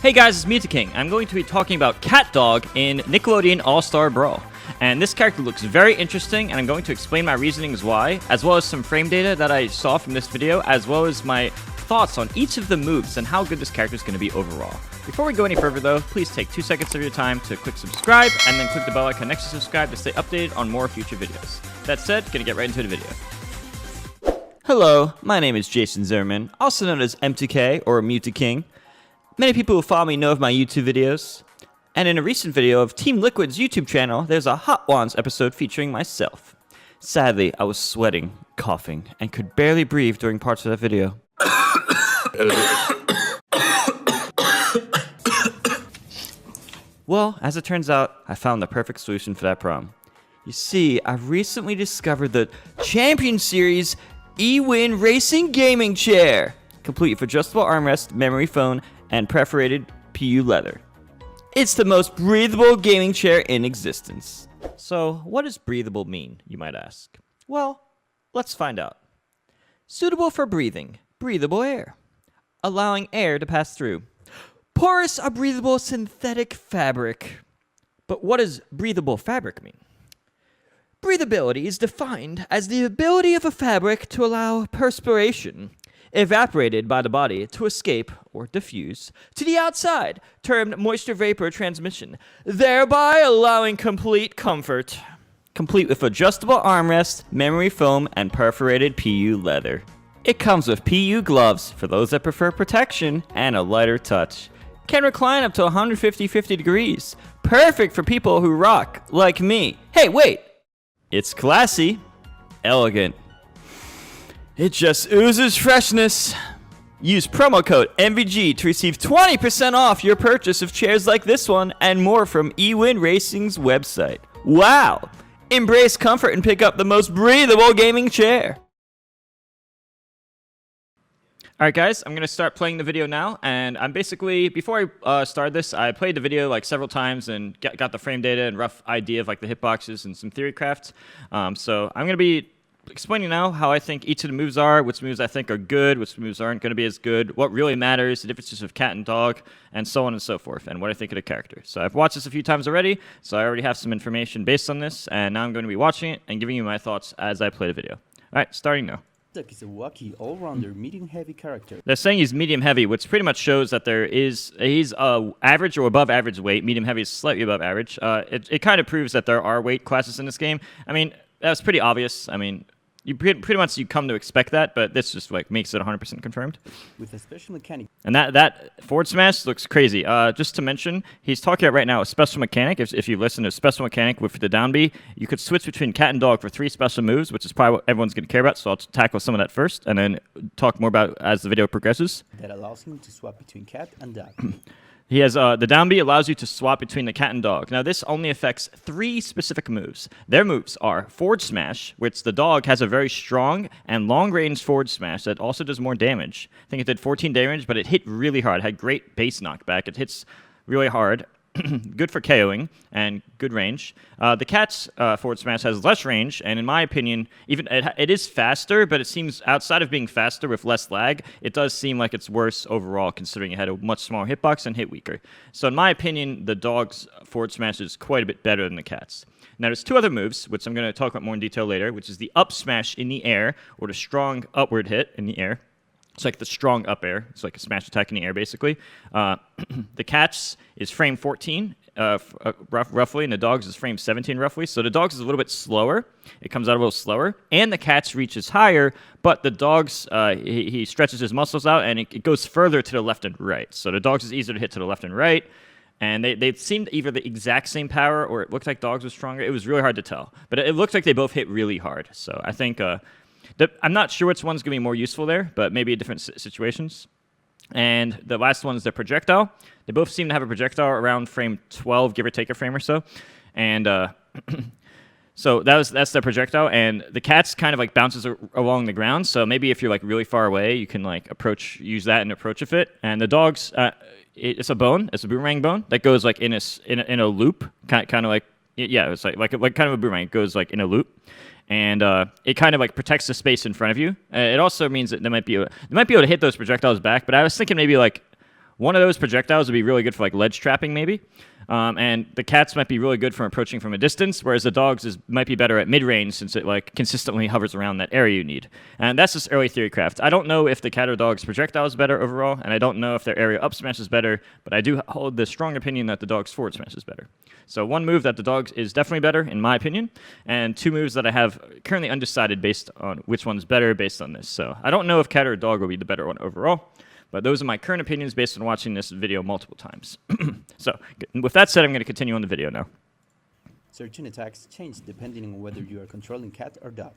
Hey guys, it's Mew2king. I'm going to be talking about CatDog in Nickelodeon All-Star Brawl. And this character looks very interesting, and I'm going to explain my reasonings why, as well as some frame data that I saw from this video, as well as my thoughts on each of the moves and how good this character is going to be overall. Before we go any further though, please take 2 seconds of your time to click subscribe, and then click the bell icon next to subscribe to stay updated on more future videos. That said, gonna get right into the video. Hello, my name is Jason Zimmerman, also known as M2K or Mew2king. Many people who follow me know of my YouTube videos, and in a recent video of Team Liquid's YouTube channel, there's a Hot Wands episode featuring myself. Sadly, I was sweating, coughing, and could barely breathe during parts of that video. Well, as it turns out, I found the perfect solution for that problem. You see, I've recently discovered the Champion Series eWin Racing Gaming Chair, complete with adjustable armrest, memory foam, and perforated PU leather. It's the most breathable gaming chair in existence. So, what does breathable mean, you might ask? Well, let's find out. Suitable for breathing, breathable air, allowing air to pass through. Porous or breathable synthetic fabric. But what does breathable fabric mean? Breathability is defined as the ability of a fabric to allow perspiration evaporated by the body to escape or diffuse to the outside, termed moisture vapor transmission, thereby allowing complete comfort. Complete with adjustable armrest, memory foam, and perforated PU leather. It comes with PU gloves for those that prefer protection and a lighter touch. Can recline up to 150 degrees. Perfect for people who rock, like me. Hey, wait! It's classy, elegant. It just oozes freshness. Use promo code MVG to receive 20% off your purchase of chairs like this one and more from eWin Racing's website. Wow! Embrace comfort and pick up the most breathable gaming chair. Alright guys, I'm going to start playing the video now, and I'm basically, before I started this, I played the video like several times and got the frame data and rough idea of like the hitboxes and some theory crafts. So I'm going to be explaining now how I think each of the moves are, which moves I think are good, which moves aren't going to be as good, what really matters, the differences of cat and dog, and so on and so forth, and what I think of the character. So I've watched this a few times already, so I already have some information based on this, and now I'm going to be watching it and giving you my thoughts as I play the video. Alright, starting now. Is a wacky, all-rounder, medium-heavy character. They're saying he's medium-heavy, which pretty much shows that he's average or above average weight. Medium-heavy is slightly above average. It kind of proves that there are weight classes in this game. I mean, that's pretty obvious. I mean, you pretty much you come to expect that, but this just like makes it 100% confirmed. With a special mechanic. And that forward smash looks crazy. Just to mention, he's talking about right now a special mechanic. If you listen to special mechanic with the down B, you could switch between cat and dog for 3 special moves, which is probably what everyone's going to care about. So I'll tackle some of that first, and then talk more about as the video progresses. That allows him to swap between cat and dog. He has the down B allows you to swap between the cat and dog. Now this only affects 3 specific moves. Their moves are forward smash, which the dog has a very strong and long range forward smash that also does more damage. I think it did 14 damage, but it hit really hard. It had great base knockback. It hits really hard. Good for KOing and good range. The cat's forward smash has less range, and in my opinion, even it is faster, but it seems outside of being faster with less lag, it does seem like it's worse overall considering it had a much smaller hitbox and hit weaker. So in my opinion, the dog's forward smash is quite a bit better than the cat's. Now there's 2 other moves, which I'm going to talk about more in detail later, which is the up smash in the air, or the strong upward hit in the air. It's like the strong up air. It's like a smash attack in the air, basically. The cat's is frame 14, roughly, and the dog's is frame 17, roughly. So the dog's is a little bit slower. It comes out a little slower. And the cat's reach is higher, but the dog's, he stretches his muscles out, and it goes further to the left and right. So the dog's is easier to hit to the left and right. And they seemed either the exact same power, or it looked like dogs was stronger. It was really hard to tell. But it looked like they both hit really hard. So I think... I'm not sure which one's going to be more useful there, but maybe in different situations. And the last one is the projectile. They both seem to have a projectile around frame 12, give or take a frame or so. And so that's the projectile. And the cat's kind of like bounces along the ground. So maybe if you're like really far away, you can like use that and approach with it. And the dog's, it's a bone. It's a boomerang bone that goes like in a loop, kind of like, yeah, it's like kind of a boomerang. It goes like in a loop. And it kind of like protects the space in front of you. It also means that they might be able to hit those projectiles back. But I was thinking maybe like One of those projectiles would be really good for like ledge trapping, maybe. And the cats might be really good for approaching from a distance, whereas the dogs might be better at mid-range since it like consistently hovers around that area you need. And that's just early theory craft. I don't know if the cat or dog's projectile is better overall, and I don't know if their area up smash is better, but I do hold the strong opinion that the dog's forward smash is better. So one move that the dog's is definitely better, in my opinion, and two moves that I have currently undecided based on which one's better based on this. So I don't know if cat or dog will be the better one overall. But those are my current opinions based on watching this video multiple times. So, with that said, I'm going to continue on the video now. Certain attacks change depending on whether you are controlling cat or dog.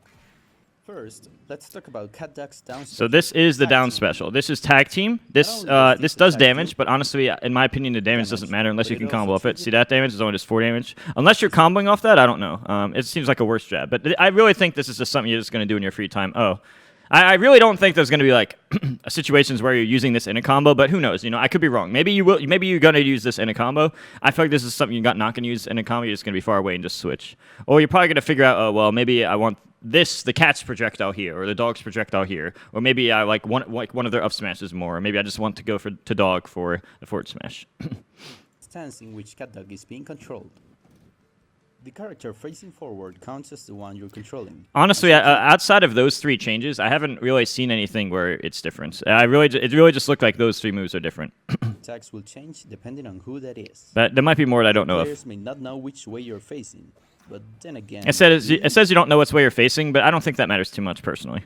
First, let's talk about CatDog's down special. So this is the down special. This is tag team. This does damage, but honestly, in my opinion, the damage doesn't matter unless you can combo off it. See that damage is only just 4 damage. Unless you're comboing off that, I don't know. It seems like a worse jab. But I really think this is just something you're just going to do in your free time. Oh. I really don't think there's going to be like situations where you're using this in a combo, but who knows? You know, I could be wrong. Maybe you will. Maybe you're going to use this in a combo. I feel like this is something you're not going to use in a combo. You're just going to be far away and just switch. Or you're probably going to figure out, oh well, maybe I want the cat's projectile here, or the dog's projectile here, or maybe I like one of their up smashes more, or maybe I just want to go to dog for the forward smash. Stance in which CatDog is being controlled. The character facing forward counts as the one you're controlling. Honestly, outside of those 3 changes, I haven't really seen anything where it's different. It really just looked like those 3 moves are different. Attacks will change depending on who that is. There might be more that I don't know of. Players may not know which way you're facing, but then again... It says you don't know which way you're facing, but I don't think that matters too much, personally.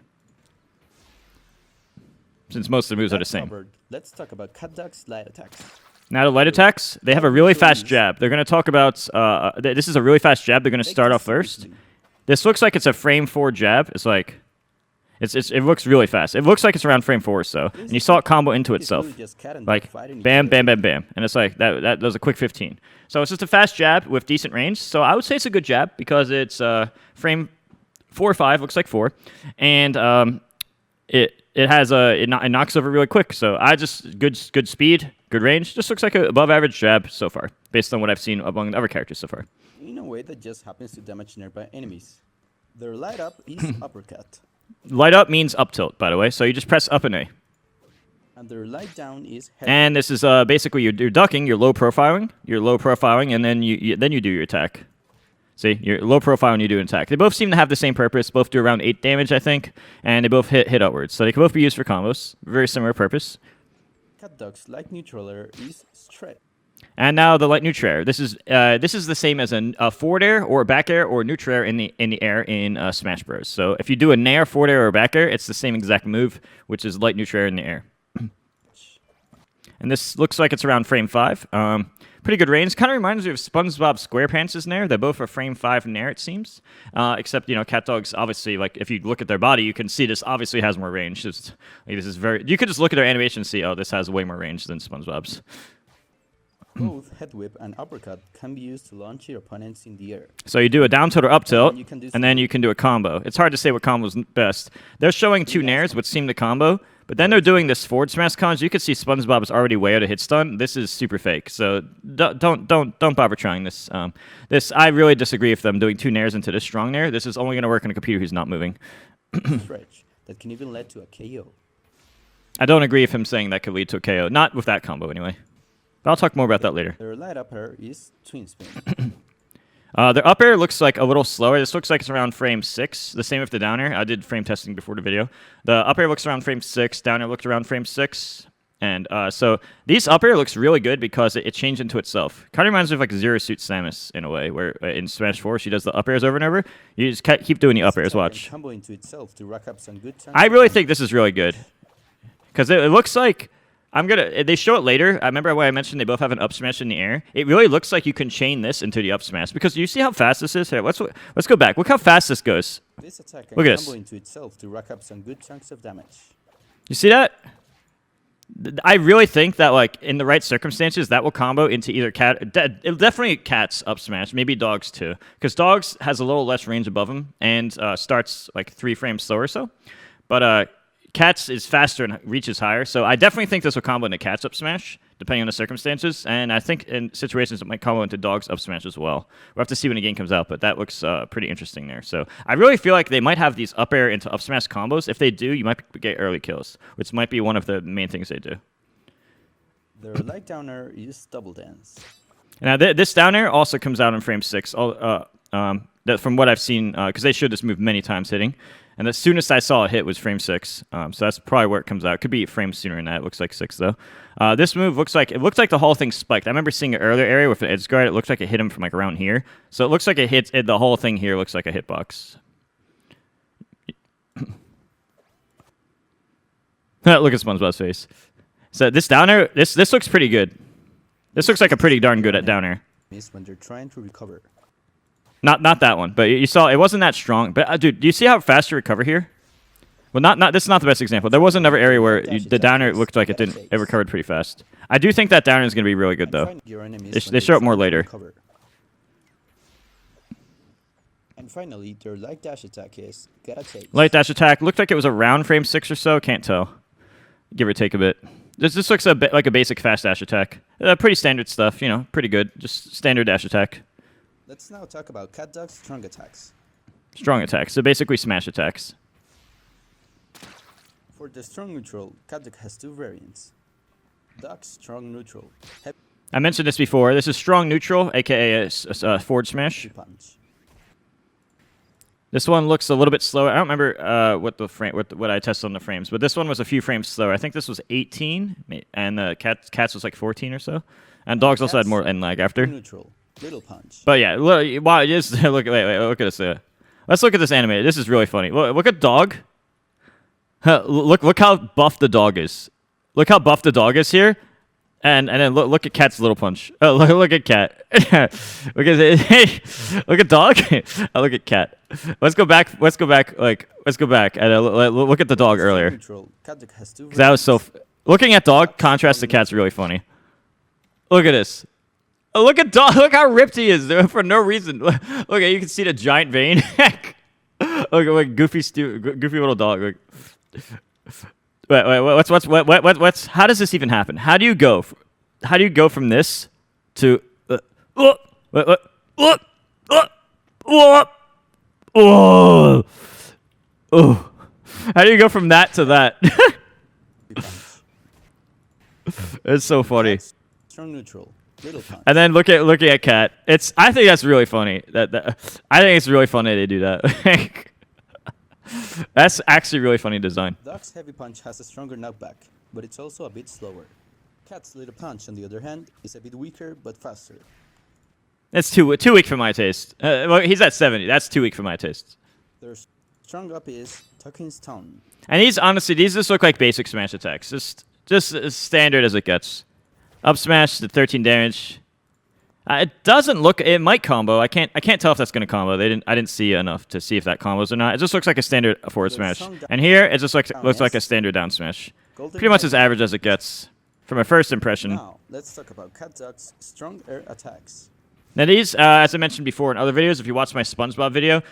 Since most of the moves are the same. Covered, let's talk about CatDog's light attacks. Now the light attacks, they have a really fast jab. They're going to talk about, this is a really fast jab. They're going to start off first. This looks like it's a frame 4 jab. It's like, it looks really fast. It looks like it's around frame 4 or so. And you saw it combo into itself. Like, bam, bam, bam, bam. And it's like, that does a quick 15. So it's just a fast jab with decent range. So I would say it's a good jab because it's frame 4 or 5, looks like 4. And it knocks over really quick. So good speed, good range. Just looks like an above average jab so far, based on what I've seen among the other characters so far. In a way that just happens to damage nearby enemies. Their light up is uppercut. Light up means up tilt, by the way. So you just press up and A. And their light down is head. And this is basically you're ducking, you're low profiling, and then you do your attack. See, you're low profile when you do an attack. They both seem to have the same purpose. Both do around 8 damage, I think, and they both hit upwards. So they can both be used for combos. Very similar purpose. CatDog's light neutraler is stretch. And now the light neutral air. This is the same as a forward air or a back air or neutral air in the air in Smash Bros. So if you do a nair, forward air, or a back air, it's the same exact move, which is light neutral air in the air. And this looks like it's around frame 5. Pretty good range. Kind of reminds me of SpongeBob SquarePants' Nair. They both are frame 5 Nair, it seems. Except, you know, CatDog's obviously, like, if you look at their body, you can see this obviously has more range. Just, like, this is very... You could just look at their animation and see, oh, this has way more range than SpongeBob's. Both head whip and uppercut can be used to launch your opponents in the air. So you do a down tilt or up tilt, and then you can do a combo. It's hard to say what combo's best. They're showing 2 Nairs, which seem to combo, but then they're doing this forward smash cons. You can see SpongeBob is already way out of hit stun. This is super fake, so don't bother trying this. I really disagree with them doing 2 Nairs into this strong Nair. This is only going to work on a computer who's not moving. Stretch that can even lead to a KO. I don't agree with him saying that could lead to a KO. Not with that combo, anyway. But I'll talk more about that later. Their light up air is twin spin. Their up air looks like a little slower. This looks like it's around frame 6. The same with the down air. I did frame testing before the video. The up air looks around frame 6. Down air looked around frame 6. And so these up air looks really good because it changed into itself. Kind of reminds me of like Zero Suit Samus in a way, where in Smash 4 she does the up airs over and over. You just keep doing the up airs. Watch. Combo into itself to rack up some good I really think this is really good because it looks like. They show it later. I remember when I mentioned they both have an up smash in the air. It really looks like you can chain this into the up smash because you see how fast this is. Here, let's go back. Look how fast this goes. This attack can Look at combo this. into itself to rack up some good chunks of damage. You see that? I really think that like in the right circumstances that will combo into either cat. Definitely cat's up smash. Maybe dogs too, because dogs has a little less range above him and starts like 3 frames slower or so. But Cats is faster and reaches higher, so I definitely think this will combo into Cat's up smash, depending on the circumstances, and I think in situations it might combo into Dog's up smash as well. We'll have to see when the game comes out, but that looks pretty interesting there. So I really feel like they might have these up air into up smash combos. If they do, you might get early kills, which might be one of the main things they do. Their leg downer is double dance. Now this down air also comes out in frame 6. That from what I've seen, because they showed this move many times hitting, and the soonest I saw it hit was frame 6. So that's probably where it comes out. It could be frames sooner than that. It looks like 6 though. This move looks like the whole thing spiked. I remember seeing an earlier area with an edge guard. It looks like it hit him from like around here. So it looks like it hits the whole thing here. Looks like a hitbox. Look at SpongeBob's face. So this down air, this looks pretty good. This looks like a pretty darn good at down air. Miss when they're trying to recover. Not that one, but you saw it wasn't that strong. But dude, do you see how fast you recover here? Well, this is not the best example. There was another area where the downer looked like it recovered pretty fast. I do think that downer is going to be really good though. They show it more later. And finally, their light dash attack is gotta take. Light dash attack looked like it was around frame 6 or so. Can't tell, give or take a bit. This looks a bit like a basic fast dash attack. Pretty standard stuff, you know, pretty good. Just standard dash attack. Let's now talk about CatDog's strong attacks. Strong attacks, so basically smash attacks. For the strong neutral, CatDog has 2 variants. Dog's strong neutral. I mentioned this before. This is strong neutral, aka a forward smash. Punch. This one looks a little bit slower. I don't remember what I tested on the frames, but this one was a few frames slower. I think this was 18, and Cats was like 14 or so. And Dogs also had more end lag after. Neutral. Little punch. But yeah, wow, just look at this. Let's look at this anime. This is really funny. Look at Dog. Look how buff the dog is. Look how buff the dog is here. And then look at Cat's little punch. Look at Cat. Look at Dog. Look at Cat. Let's go back. Let's go back and look at the dog earlier. Because that was so. Looking at Dog contrast to Cat's really funny. Look at this. Look at Dog. Look how ripped he is for no reason. Look, you can see the giant vein. Look, goofy little dog. Look. What's how does this even happen? How do you go from this to how do you go from that to that? It's so funny. Strong neutral. Little punch. And then looking at Cat. I think that's really funny. I think it's really funny they do that. That's actually really funny design. Dog's heavy punch has a stronger knockback, but it's also a bit slower. Cat's little punch, on the other hand, is a bit weaker but faster. That's too weak for my taste. Well, he's at 70. That's too weak for my taste. Their strong up is Tucking's Stone. And these just look like basic smash attacks. Just as standard as it gets. Up smash, the 13 damage. It doesn't look. It might combo. I can't tell if that's gonna combo. I didn't see enough to see if that combos or not. It just looks like a standard forward smash. And here it just looks like a standard down smash. Pretty much as average as it gets from a first impression. Now let's talk about CatDog's strong air attacks. Now these, as I mentioned before in other videos, if you watch my SpongeBob video,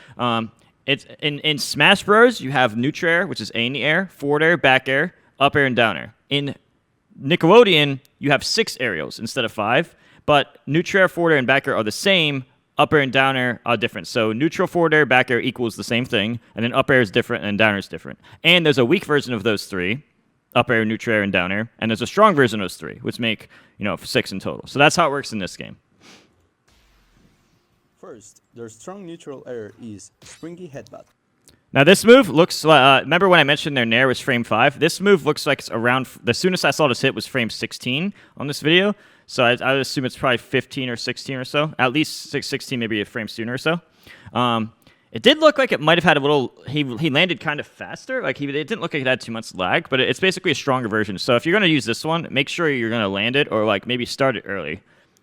it's in Smash Bros. You have neutral air, which is A in the air, forward air, back air, up air, and down air. In Nickelodeon, you have 6 aerials instead of 5. But neutral air, forward air, and back air are the same. Up air and down air are different. So neutral, forward air, back air equals the same thing. And then up air is different and down air is different. And there's a weak version of those 3. Up air, neutral air, and down air. And there's a strong version of those 3, which make 6 in total. So that's how it works in this game. First, their strong neutral air is Springy Headbutt. Now this move looks like, remember when I mentioned their nair was frame 5? This move looks like it's around, the soonest I saw this hit was frame 16 on this video. So I would assume it's probably 15 or 16 or so. At least 16, maybe a frame sooner or so. It did look like it might have had a little, he landed kind of faster. Like it didn't look like it had too much lag, but it's basically a stronger version. So if you're going to use this one, make sure you're going to land it or like maybe start it early.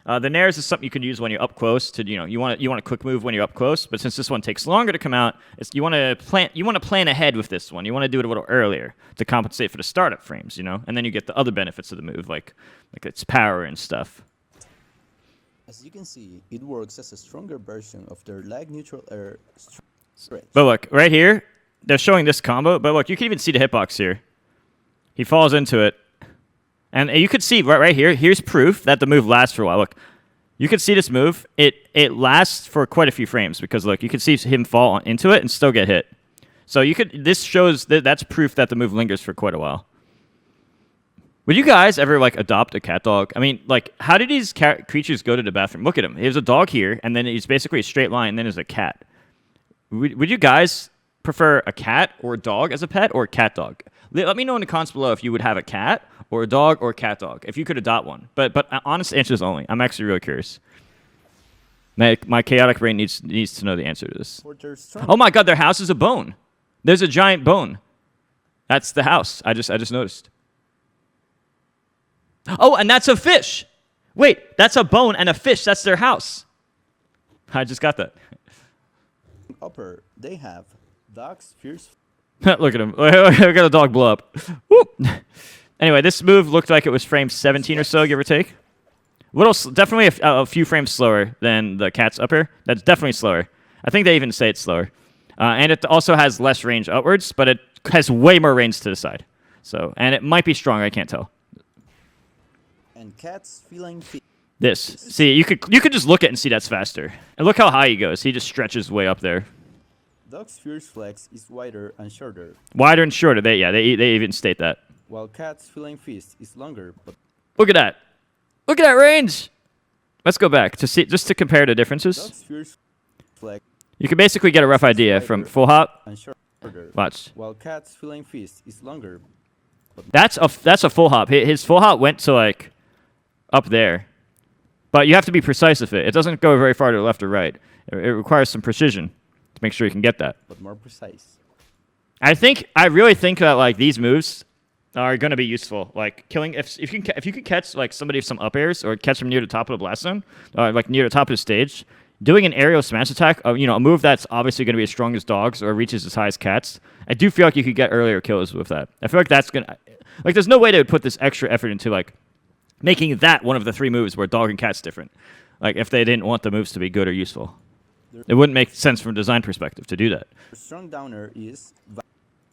The nairs is something you can use when you're up close to, you want a quick move when you're up close, but since this one takes longer to come out, you want to plan ahead with this one. You want to do it a little earlier to compensate for the startup frames, and then you get the other benefits of the move like its power and stuff. As you can see, it works as a stronger version of their lag neutral air stretch. But look, right here, they're showing this combo, but look, you can even see the hitbox here. He falls into it. And you could see right here, here's proof that the move lasts for a while. Look, you can see this move. It lasts for quite a few frames because, look, you can see him fall into it and still get hit. So this shows that's proof that the move lingers for quite a while. Would you guys ever like adopt a cat dog? I mean, like, how did these creatures go to the bathroom? Look at him. There's a dog here, and then he's basically a straight line, and then there's a cat. Would you guys prefer a cat or a dog as a pet, or a cat dog? Let me know in the comments below if you would have a cat or a dog or a cat dog, if you could adopt one. But honest answers only. I'm actually really curious. My chaotic brain needs to know the answer to this. Oh my God, their house is a bone. There's a giant bone. That's the house. I just noticed. Oh, and that's a fish. Wait, that's a bone and a fish. That's their house. I just got that. Upper, they have dogs fierce. Look at him. I got a dog blow up. Whoop. Anyway, this move looked like it was frame 17 or so, give or take. Definitely a few frames slower than the cat's upper. That's definitely slower. I think they even say it's slower. And it also has less range upwards, but it has way more range to the side. So, and it might be stronger. I can't tell. And cats feeling feet. This. See, you could just look at it and see that's faster. And look how high he goes. He just stretches way up there. Dog's fierce flex is wider and shorter. Wider and shorter. They even state that. While cat's feeling fist is longer, but look at that. Look at that range. Let's go back to see just to compare the differences. Dog's fierce flex. You can basically get a rough idea from full hop. And shorter. Watch. While cat's feeling fist is longer. That's a full hop. His full hop went to like up there. But you have to be precise with it. It doesn't go very far to the left or right. It requires some precision to make sure you can get that. But more precise. I really think that like these moves are going to be useful. Like killing if you can catch like somebody with some up airs or catch them near the top of the blast zone, like near the top of the stage, doing an aerial smash attack, a move that's obviously going to be as strong as dogs or reaches as high as cats. I do feel like you could get earlier kills with that. I feel like that's gonna there's no way they would put this extra effort into like making that one of the three moves where dog and cat's different. Like if they didn't want the moves to be good or useful, it wouldn't make sense from a design perspective to do that. The strong downer is.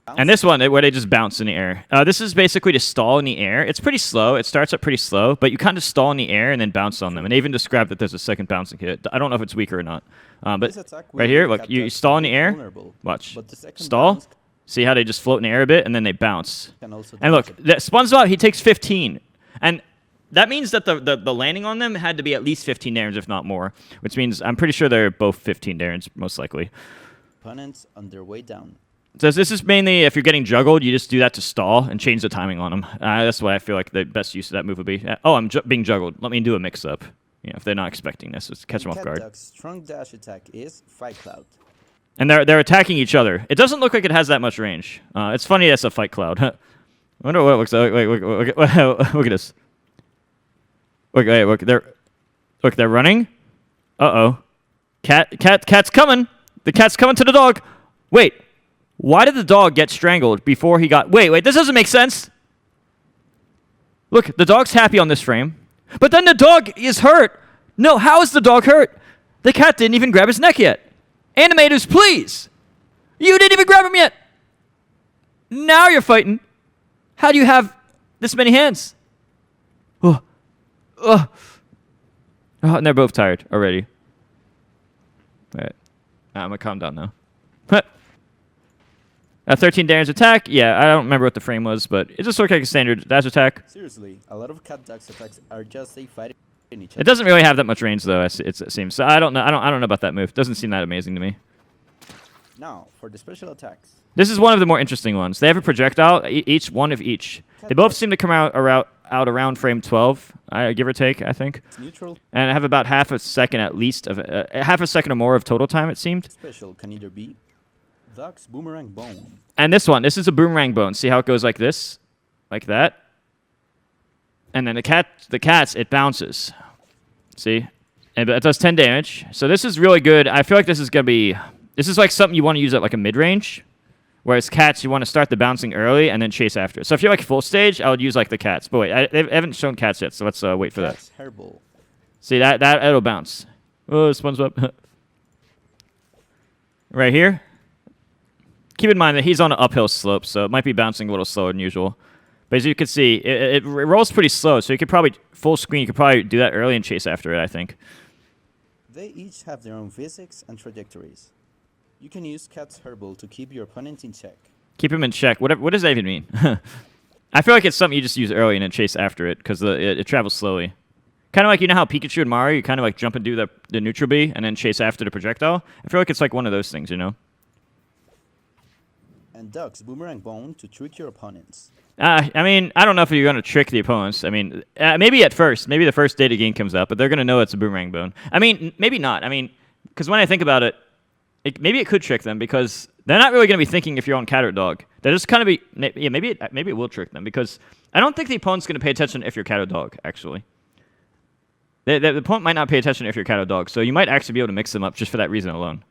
And this one, where they just bounce in the air. This is basically to stall in the air. It's pretty slow. It starts up pretty slow, but you kind of stall in the air and then bounce on them. And they even described that there's a second bouncing hit. I don't know if it's weaker or not. But right here, look, you stall in the air. Watch. Stall. See how they just float in the air a bit, and then they bounce. And look, SpongeBob, he takes 15. And that means that the landing on them had to be at least 15 damage, if not more. Which means I'm pretty sure they're both 15 damage, most likely. Opponents on their way down. So this is mainly if you're getting juggled, you just do that to stall and change the timing on them. That's what I feel like the best use of that move would be. Oh, I'm being juggled. Let me do a mix-up. If they're not expecting this, just catch them off guard. CatDog's strong dash attack is Fight Cloud. And they're attacking each other. It doesn't look like it has that much range. It's funny that's a Fight Cloud. I wonder what it looks like. Wait, look at this. Look, they're running. Uh-oh. Cat's coming. The cat's coming to the dog. Wait. Why did the dog get strangled before he got... Wait, this doesn't make sense. Look, the dog's happy on this frame. But then the dog is hurt. No, how is the dog hurt? The cat didn't even grab his neck yet. Animators, please. You didn't even grab him yet. Now you're fighting. How do you have this many hands? Oh, and they're both tired already. All right. I'm going to calm down now. 13 damage attack. Yeah, I don't remember what the frame was, but it just looked like a standard dash attack. Seriously, a lot of CatDog's attacks are just they fighting each other. It doesn't really have that much range, though. It seems. So I don't know. I don't know about that move. Doesn't seem that amazing to me. Now for the special attacks. This is one of the more interesting ones. They have a projectile, each one of each. They both seem to come out around frame 12, give or take, I think. It's neutral. And I have about half a second at least of half a second or more of total time. It seemed. Special can either be Dog's boomerang bone. And this is a boomerang bone. See how it goes like this, like that. And then the cats, it bounces. See, and it does 10 damage. So this is really good. I feel like this is like something you want to use at like a mid range. Whereas cats, you want to start the bouncing early and then chase after. So if you're like full stage, I would use like the cats. But wait, they haven't shown cats yet, so let's wait for that. Hairball. See that it'll bounce. Oh, SpongeBob. Right here. Keep in mind that he's on an uphill slope, so it might be bouncing a little slower than usual. But as you can see, it rolls pretty slow, so you could probably full screen. You could probably do that early and chase after it, I think. They each have their own physics and trajectories. You can use Cat's Herbal to keep your opponent in check. Keep him in check. What does that even mean? I feel like it's something you just use early and then chase after it because it travels slowly. Kind of like, you know how Pikachu and Mario, you kind of like jump and do the neutral B and then chase after the projectile? I feel like it's like one of those things, you know? And Duck's Boomerang Bone to trick your opponents. I mean, I don't know if you're going to trick the opponents. I mean, maybe at first. Maybe the first data game comes out, but they're going to know it's a Boomerang Bone. I mean, maybe not. I mean, because when I think about it, maybe it could trick them because they're not really going to be thinking if you're on cat or dog. They're just kind of be... Yeah, maybe it will trick them because I don't think the opponent's going to pay attention if you're cat or dog, actually. The opponent might not pay attention if you're cat or dog, so you might actually be able to mix them up just for that reason alone.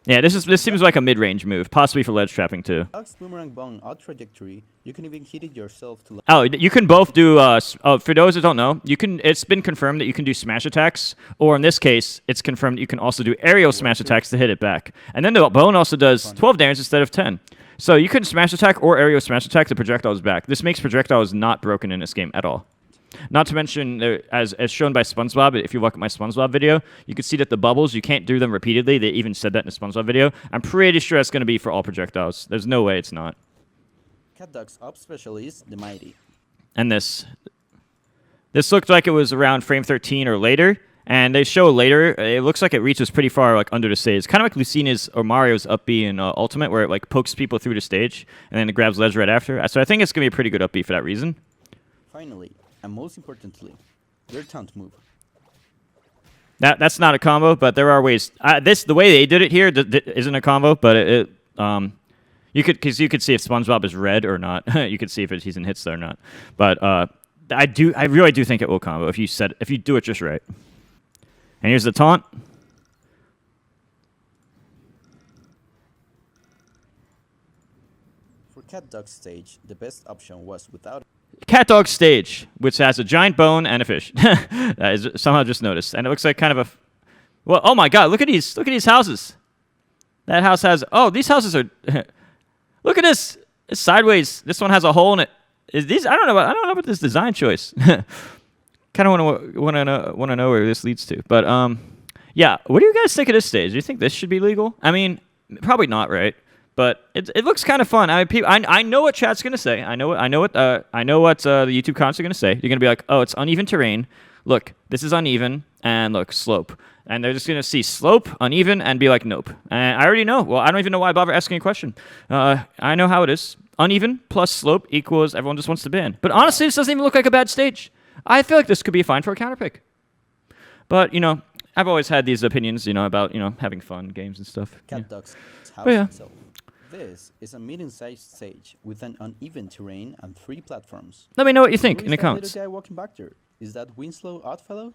Yeah, this seems like a mid-range move, possibly for ledge trapping too. Duck's Boomerang Bone out trajectory, you can even hit it yourself to... Oh, you can both do, for those that don't know, it's been confirmed that you can do smash attacks, or in this case, it's confirmed you can also do aerial smash attacks to hit it back. And then the bone also does 12 damage instead of 10. So you can smash attack or aerial smash attack the projectiles back. This makes projectiles not broken in this game at all. Not to mention, as shown by SpongeBob, if you look at my SpongeBob video, you can see that the bubbles, you can't do them repeatedly. They even said that in the SpongeBob video. I'm pretty sure that's going to be for all projectiles. There's no way it's not. CatDog's up specialist, the Mighty. And this looked like it was around frame 13 or later. And they show later, it looks like it reaches pretty far, like under the stage. Kind of like Lucina's or Mario's up B in Ultimate, where it like pokes people through the stage, and then it grabs ledge right after. So I think it's going to be a pretty good up B for that reason. Finally, and most importantly, their taunt move. That's not a combo, but there are ways. The way they did it here isn't a combo, but you could see if SpongeBob is red or not. You could see if he's in hits there or not. But I really do think it will combo if you do it just right. And here's the taunt. For CatDog's stage, the best option was without... CatDog's stage, which has a giant bone and a fish. That is somehow just noticed. And it looks like kind of a... Well, oh my god, look at these houses. That house has... Oh, these houses are... Look at this. It's sideways. This one has a hole in it. I don't know about this design choice. Kind of want to know where this leads to, but yeah. What do you guys think of this stage? Do you think this should be legal? I mean, probably not, right? But it looks kind of fun. I mean, I know what chat's gonna say. I know what the YouTube comments are gonna say. You're gonna be like, oh, it's uneven terrain. Look, this is uneven, and look, slope. And they're just gonna see slope, uneven, and be like, nope. And I already know. Well, I don't even know why I bother asking a question. I know how it is. Uneven plus slope equals everyone just wants to ban. But honestly, this doesn't even look like a bad stage. I feel like this could be fine for a counter pick. But, you know, I've always had these opinions, you know, about, you know, having fun games and stuff. CatDog's house yeah. itself. This is a medium-sized stage with an uneven terrain and 3 platforms. Let me know what you think Who in is the that comments. little guy walking back there? Is that Winslow Oddfellow?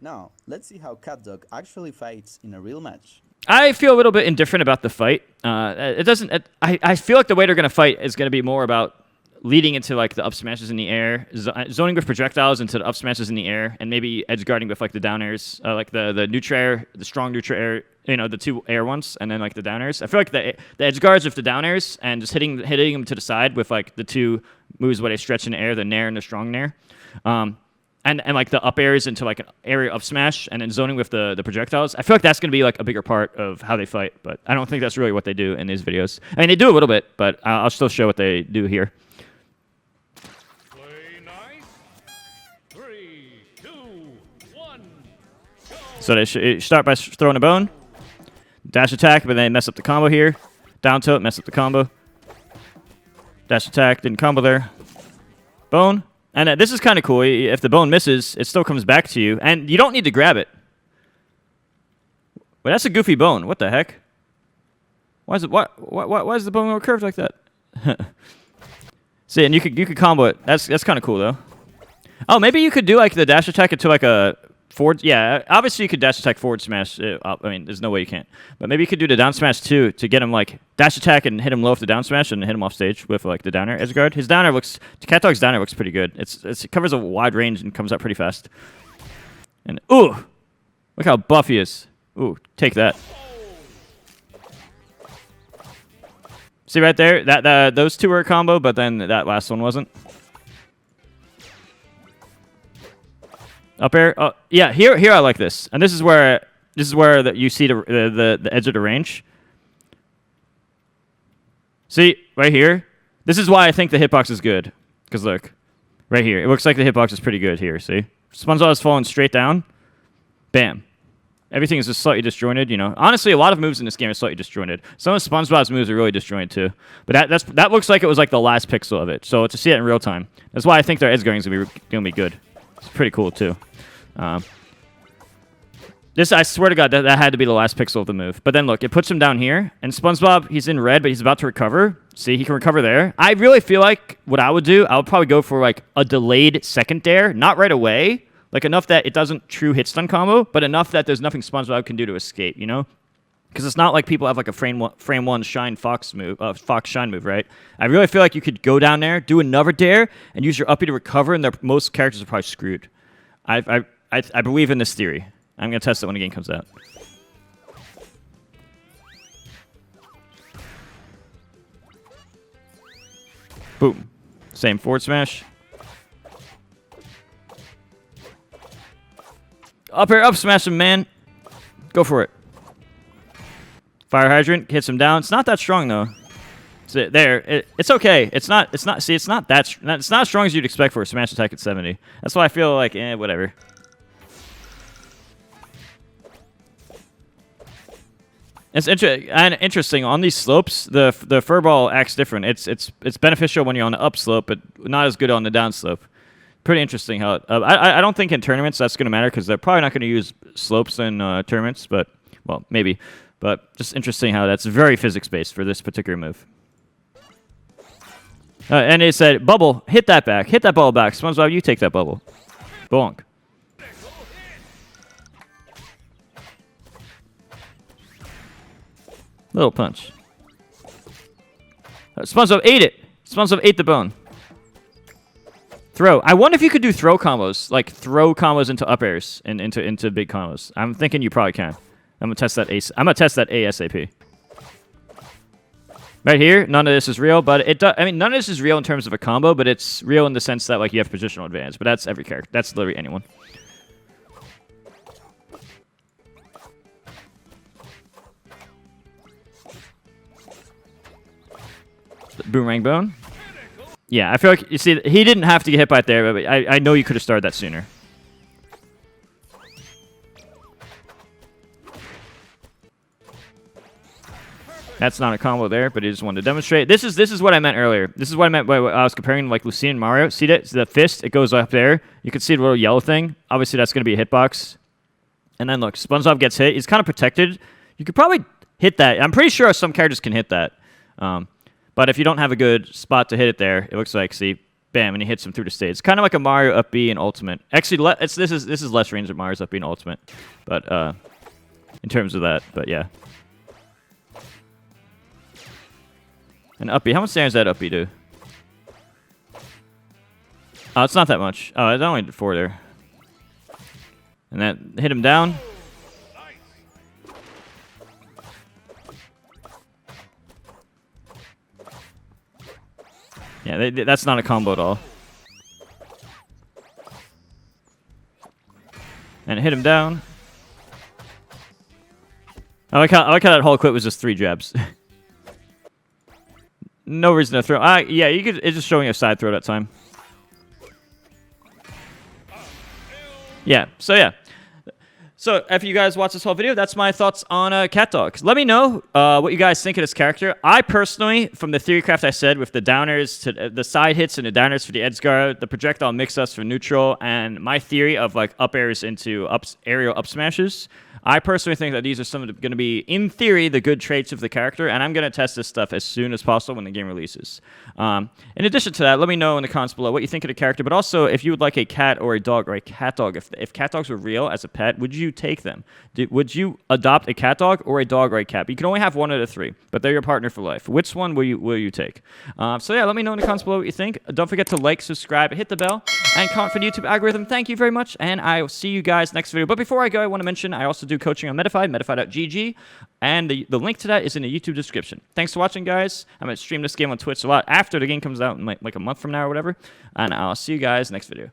Now, let's see how CatDog actually fights in a real match. I feel a little bit indifferent about the fight. I feel like the way they're going to fight is going to be more about leading into like the up smashes in the air, zoning with projectiles into the up smashes in the air, and maybe edge guarding with like the down airs, like the neutral air, the strong neutral air, you know, the 2 air ones, and then like the down airs. I feel like the edge guards with the down airs and just hitting them to the side with like the 2 moves where they stretch in the air, the nair and the strong nair. And like the up airs into like an area up smash, and then zoning with the projectiles. I feel like that's going to be like a bigger part of how they fight, but I don't think that's really what they do in these videos. I mean, they do a little bit, but I'll still show what they do here. So they start by throwing a bone, dash attack, but they mess up the combo here. Down tilt, mess up the combo. Dash attack, didn't combo there. Bone. And this is kind of cool. If the bone misses, it still comes back to you, and you don't need to grab it. But that's a goofy bone. What the heck? Why is the bone curved like that? See, and you could combo it. That's kind of cool though. Oh, maybe you could do like the dash attack into like a forward. Yeah, obviously you could dash attack forward smash. I mean, there's no way you can't. But maybe you could do the down smash too to get him like dash attack and hit him low with the down smash and hit him off stage with like the down air edge guard. His down air CatDog's down air looks pretty good. It covers a wide range and comes up pretty fast. And ooh, look how buff he is. Ooh, take that. See right there, those 2 were a combo, but then that last one wasn't. Up air. Oh, yeah, here I like this. And this is where This is where you see the edge of the range. See, right here? This is why I think the hitbox is good. Because look, right here. It looks like the hitbox is pretty good here, see? SpongeBob is falling straight down. Bam. Everything is just slightly disjointed, you know. Honestly, a lot of moves in this game are slightly disjointed. Some of SpongeBob's moves are really disjointed too. But that looks like it was like the last pixel of it. So to see it in real time, that's why I think their edge guarding is gonna be good. It's pretty cool too. This, I swear to God, that had to be the last pixel of the move. But then look, it puts him down here, and SpongeBob, he's in red, but he's about to recover. See, he can recover there. I really feel like what I would do, I would probably go for like a delayed second dare, not right away. Like enough that it doesn't true hit stun combo, but enough that there's nothing SpongeBob can do to escape, you know? Because it's not like people have like a frame one shine fox move, fox shine move, right? I really feel like you could go down there, do another dare, and use your uppy to recover, and most characters are probably screwed. I believe in this theory. I'm gonna test it when the game comes out. Boom. Same forward smash. Up here, up smash him, man. Go for it. Fire hydrant hits him down. It's not that strong though. So there, it's okay. It's not as strong as you'd expect for a smash attack at 70. That's why I feel like, whatever. It's interesting on these slopes. The furball acts different. It's beneficial when you're on the up slope, but not as good on the down slope. Pretty interesting how I don't think in tournaments that's going to matter because they're probably not going to use slopes in tournaments, but well maybe. But just interesting how that's very physics based for this particular move. And it said bubble, hit that bubble back. SpongeBob, you take that bubble. Bonk. Little punch. SpongeBob ate it. SpongeBob ate the bone. Throw. I wonder if you could do throw combos, like throw combos into up airs and into big combos. I'm thinking you probably can. I'm gonna test that ASAP. Right here, none of this is real, but it does. I mean, none of this is real in terms of a combo, but it's real in the sense that like you have positional advantage. But that's every character. That's literally anyone. Boomerang bone. Yeah, I feel like, you see, he didn't have to get hit by it there, but I know you could have started that sooner. That's not a combo there, but he just wanted to demonstrate. This is what I meant earlier. This is what I meant by I was comparing like Lucina and Mario. See that? The fist, it goes up there. You can see the little yellow thing. Obviously, that's going to be a hitbox. And then look, SpongeBob gets hit. He's kind of protected. You could probably hit that. I'm pretty sure some characters can hit that. But if you don't have a good spot to hit it there, it looks like, see, bam, and he hits him through the stage. It's kind of like a Mario up B in Ultimate. Actually, this is less range than Mario's up B in Ultimate, but in terms of that, but yeah. And up B, how much damage does that up B do? Oh, it's not that much. Oh, it only did 4 there. And that hit him down. Yeah, that's not a combo at all. And it hit him down. I like how that whole quit was just 3 jabs. No reason to throw. Yeah, you could. It's just showing a side throw that time. Yeah. So yeah. So if you guys watch this whole video, that's my thoughts on CatDog's. Let me know what you guys think of this character. I personally, from the theory craft I said, with the downers to the side hits and the downers for the edge guard, the projectile mix-ups for neutral, and my theory of like up airs into aerial up smashes, I personally think that these are some of going to be, in theory, the good traits of the character, and I'm going to test this stuff as soon as possible when the game releases. In addition to that, let me know in the comments below what you think of the character, but also if you would like a cat or a dog or a CatDog. If CatDogs were real as a pet, would you take them? Would you adopt a CatDog or a dog or a cat? But you can only have one of the 3, but they're your partner for life. Which one will you take? So yeah, let me know in the comments below what you think. Don't forget to like, subscribe, hit the bell, and comment for the YouTube algorithm. Thank you very much, and I will see you guys next video. But before I go, I want to mention I also do coaching on Metafy, metafy.gg, and the link to that is in the YouTube description. Thanks for watching, guys. I'm going to stream this game on Twitch a lot after the game comes out in like a month from now or whatever, and I'll see you guys next video.